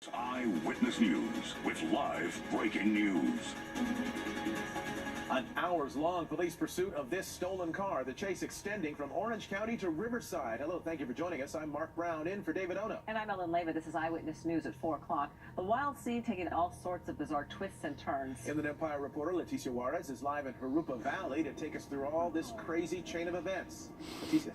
Eyewitness News with live breaking news. An hours-long police pursuit of this stolen car, the chase extending from Orange County to Riverside. Hello, thank you for joining us. I'm Mark Brown, in for David Ono. And I'm Ellen Leva. This is Eyewitness News at 4 o'clock. The wild scene taking all sorts of bizarre twists and turns. Inland Empire reporter Leticia Juarez is live in Jurupa Valley to take us through all this crazy chain of events. Leticia.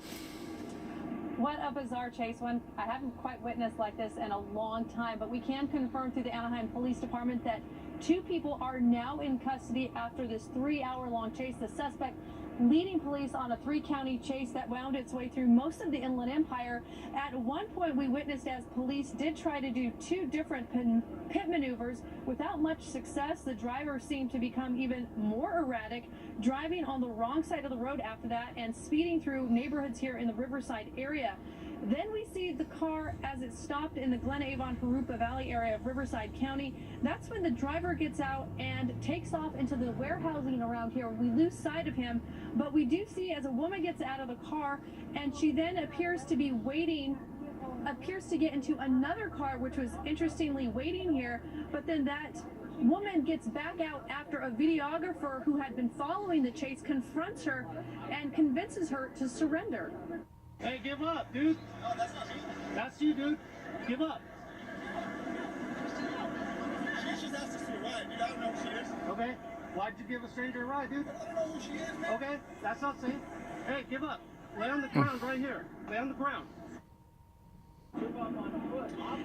What a bizarre chase, one I haven't quite witnessed like this in a long time, but we can confirm through the Anaheim Police Department that 2 people are now in custody after this 3-hour-long chase. The suspect leading police on a 3-county chase that wound its way through most of the Inland Empire. At one point, we witnessed as police did try to do 2 different pit maneuvers without much success. The driver seemed to become even more erratic, driving on the wrong side of the road after that and speeding through neighborhoods here in the Riverside area. Then we see the car as it stopped in the Glen Avon, Jurupa Valley area of Riverside County. That's when the driver gets out and takes off into the warehousing around here. We lose sight of him, but we do see as a woman gets out of the car and she then appears to be waiting, appears to get into another car, which was interestingly waiting here, but then that woman gets back out after a videographer who had been following the chase confronts her and convinces her to surrender. Hey, give up, dude. No, that's not me. That's you, dude. Give up. She just asked us to ride, dude. I don't know who she is. Okay. Why'd you give a stranger a ride, dude? I don't know who she is, man. Okay, that's not safe. Hey, give up. Lay on the ground right here. Lay on the ground.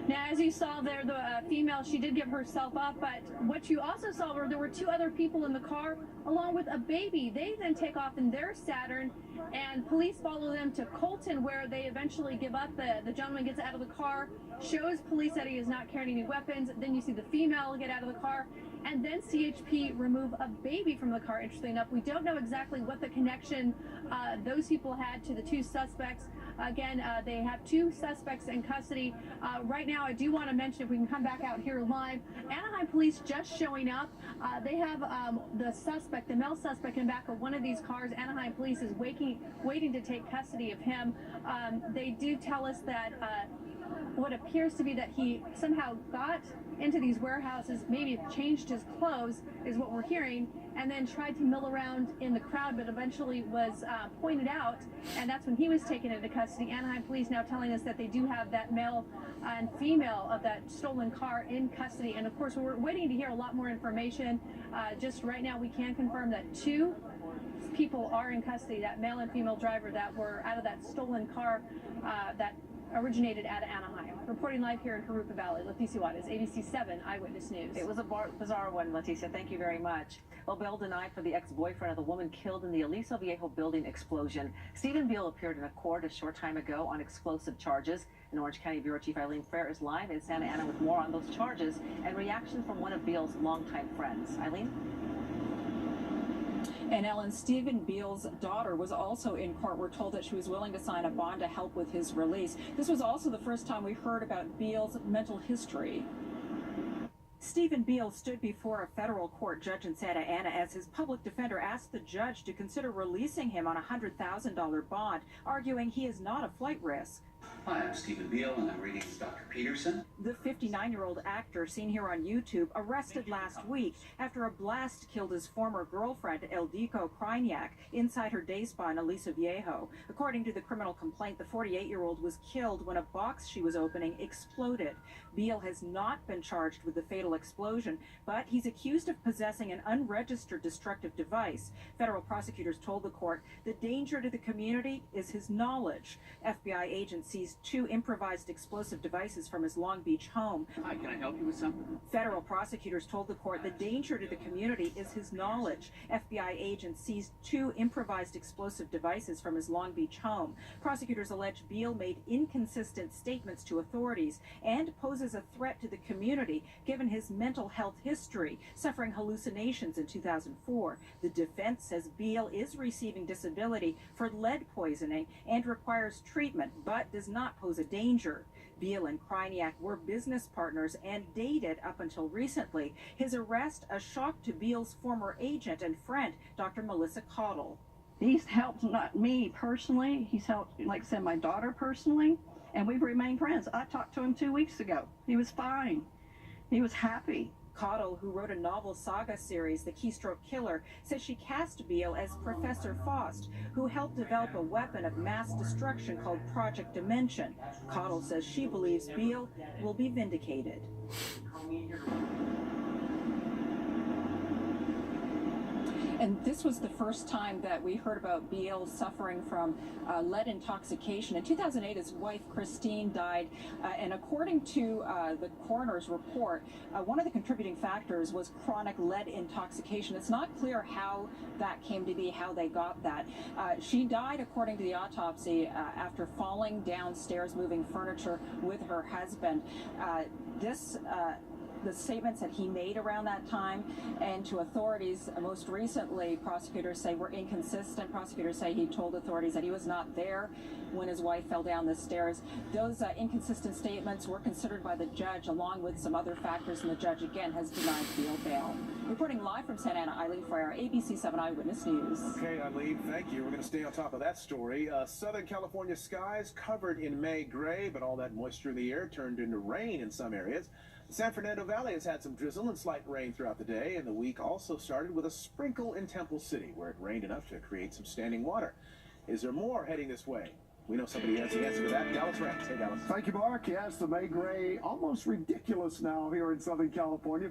Now, as you saw there, the female, she did give herself up, but what you also saw were there were 2 other people in the car along with a baby. They then take off in their Saturn, and police follow them to Colton, where they eventually give up. The gentleman gets out of the car, shows police that he is not carrying any weapons. Then you see the female get out of the car, and then CHP remove a baby from the car. Interestingly enough, we don't know exactly what the connection those people had to the 2 suspects. Again, they have 2 suspects in custody. Right now, I do want to mention, if we can come back out here live, Anaheim police just showing up. They have the suspect, the male suspect, in back of one of these cars. Anaheim police is waiting to take custody of him. They do tell us that what appears to be that he somehow got into these warehouses, maybe changed his clothes, is what we're hearing, and then tried to mill around in the crowd, but eventually was pointed out, and that's when he was taken into custody. Anaheim police now telling us that they do have that male and female of that stolen car in custody, and of course we're waiting to hear a lot more information. Just right now we can confirm that 2 people are in custody, that male and female driver that were out of that stolen car that originated out of Anaheim. Reporting live here in Jurupa Valley, Leticia Juarez, ABC 7 Eyewitness News. It was a bizarre one, Leticia. Thank you very much. Well, bail denied for the ex-boyfriend of the woman killed in the Aliso Viejo building explosion. Stephen Beal appeared in a court a short time ago on explosive charges. And Orange County Bureau Chief Eileen Frere is live in Santa Ana with more on those charges and reaction from one of Beal's longtime friends. Eileen? And Ellen, Stephen Beal's daughter was also in court. We're told that she was willing to sign a bond to help with his release. This was also the first time we heard about Beal's mental history. Stephen Beal stood before a federal court judge in Santa Ana as his public defender asked the judge to consider releasing him on a $100,000 bond, arguing he is not a flight risk. Hi, I'm Stephen Beal, and I'm reading Dr. Peterson. The 59-year-old actor, seen here on YouTube, arrested last week after a blast killed his former girlfriend, Eldiko Krajniak, inside her day spa in Aliso Viejo. According to the criminal complaint, the 48-year-old was killed when a box she was opening exploded. Beal has not been charged with the fatal explosion, but he's accused of possessing an unregistered destructive device. Federal prosecutors told the court the danger to the community is his knowledge. FBI agents seized 2 improvised explosive devices from his Long Beach home. Hi, can I help you with something? Federal prosecutors told the court the danger to the community is his knowledge. FBI agents seized 2 improvised explosive devices from his Long Beach home. Prosecutors allege Beal made inconsistent statements to authorities and poses a threat to the community given his mental health history, suffering hallucinations in 2004. The defense says Beal is receiving disability for lead poisoning and requires treatment, but does not pose a danger. Beal and Krajniak were business partners and dated up until recently. His arrest, a shock to Beal's former agent and friend, Dr. Melissa Cottle. He's helped not me personally. He's helped, like I said, my daughter personally. and we've remained friends. I talked to him 2 weeks ago. He was fine. He was happy. Cottle, who wrote a novel saga series, The Keystroke Killer, says she cast Beale as Professor Faust, who helped develop a weapon of mass destruction called Project Dimension. Cottle says she believes Beale will be vindicated. And this was the first time that we heard about Beale suffering from lead intoxication. In 2008, his wife, Christine, died. And according to the coroner's report, one of the contributing factors was chronic lead intoxication. It's not clear how that came to be, how they got that. She died, according to the autopsy, after falling downstairs moving furniture with her husband. The statements that he made around that time and to authorities most recently, prosecutors say were inconsistent. Prosecutors say he told authorities that he was not there when his wife fell down the stairs. Those inconsistent statements were considered by the judge along with some other factors, and the judge again has denied Beale bail. Reporting live from Santa Ana, Eileen Fryer, ABC 7 Eyewitness News. Okay, Eileen, thank you. We're going to stay on top of that story. Southern California skies covered in May gray, but all that moisture in the air turned into rain in some areas. The San Fernando Valley has had some drizzle and slight rain throughout the day, and the week also started with a sprinkle in Temple City, where it rained enough to create some standing water. Is there more heading this way? We know somebody has the answer to that. Dallas Ranks. Hey, Dallas. Thank you, Mark. Yes, the May gray, almost ridiculous now here in Southern California.